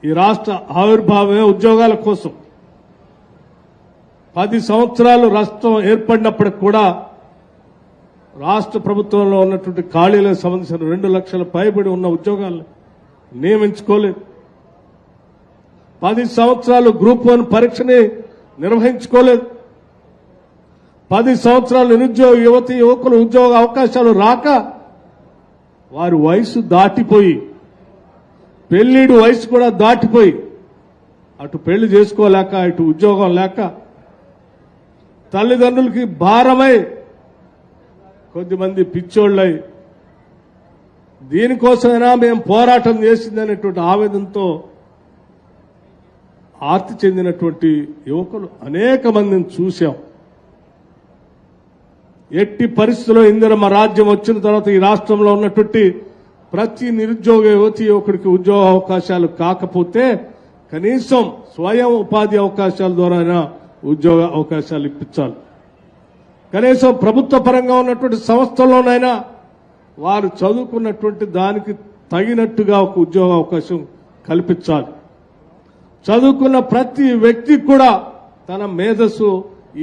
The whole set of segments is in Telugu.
ఈ రాష్ట్ర ఆవిర్భావమే ఉద్యోగాల కోసం. 10 సంవత్సరాలు రాష్ట్రం ఏర్పడినప్పటికి కూడా రాష్ట్ర ప్రభుత్వంలో ఉన్నటువంటి ఖాళీలకు సంబంధించిన 2 లక్షల పైబడి ఉన్న ఉద్యోగాలను నియమించుకోలేదు. 10 సంవత్సరాలు గ్రూప్ 1 పరీక్షని నిర్వహించుకోలేదు. 10 సంవత్సరాలు నిరుద్యోగ యువతి యువకులు ఉద్యోగ అవకాశాలు రాక వారి వయసు దాటిపోయి, పెళ్లిడు వయసు కూడా దాటిపోయి, అటు పెళ్లి చేసుకోలేక ఇటు ఉద్యోగం లేక తల్లిదండ్రులకి భారమై కొద్దిమంది పిచ్చోళ్ళై దీనికోసమైనా మేము పోరాటం చేసిందనేటువంటి ఆవేదనతో ఆర్తి చెందినటువంటి యువకులు అనేక మందిని చూశాం. ఎట్టి పరిస్థితుల్లో ఇందిరమ్మ రాజ్యం వచ్చిన తర్వాత ఈ రాష్ట్రంలో ఉన్నటువంటి ప్రతి నిరుద్యోగ యువతి యువకుడికి ఉద్యోగ అవకాశాలు కాకపోతే కనీసం స్వయం ఉపాధి అవకాశాల ద్వారా ఉద్యోగ అవకాశాలు ఇప్పించాలి. కనీసం ప్రభుత్వ పరంగా ఉన్నటువంటి సంస్థల్లోనైనా వారు చదువుకున్నటువంటి దానికి తగినట్టుగా ఒక ఉద్యోగ అవకాశం కల్పించాలి. చదువుకున్న ప్రతి వ్యక్తి కూడా తన మేధస్సు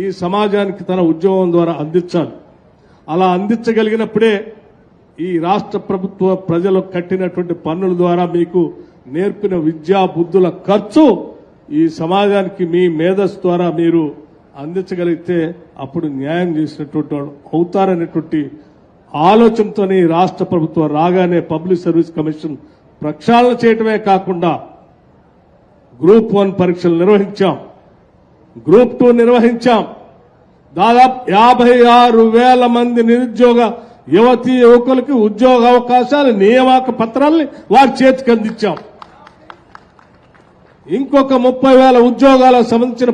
ఈ సమాజానికి తన ఉద్యోగం ద్వారా అందించాలి. అలా అందించగలిగినప్పుడే ఈ రాష్ట్ర ప్రభుత్వ ప్రజలకు కట్టినటువంటి పన్నుల ద్వారా మీకు నేర్పిన విద్యా బుద్ధుల ఖర్చు ఈ సమాజానికి మీ మేధస్సు ద్వారా మీరు అందించగలిగితే అప్పుడు న్యాయం చేసినటువంటి వాళ్ళు అవుతారనేటువంటి ఆలోచనతోనే రాష్ట్ర ప్రభుత్వం రాగానే పబ్లిక్ సర్వీస్ కమిషన్ ప్రక్షాళన చేయటమే కాకుండా గ్రూప్ 1 పరీక్షలు నిర్వహించాం, గ్రూప్ 2 నిర్వహించాం. దాదాపు 56,000 మంది నిరుద్యోగ యువతీ యువకులకి ఉద్యోగ అవకాశాలు నియామక పత్రాల్ని వారి చేతికి అందించాం. ఇంకొక 30,000 ఉద్యోగాలకు సంబంధించిన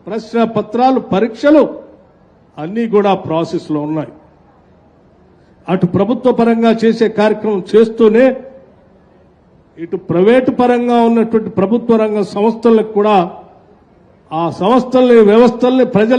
ప్రశ్న పత్రాలు పరీక్షలు అన్నీ కూడా ప్రాసెస్ లో ఉన్నాయి. అటు ప్రభుత్వ పరంగా చేసే కార్యక్రమం చేస్తూనే ఇటు ప్రైవేటు పరంగా ఉన్నటువంటి ప్రభుత్వ రంగ సంస్థలకు కూడా ఆ సంస్థల్ని వ్యవస్థల్ని ప్రజల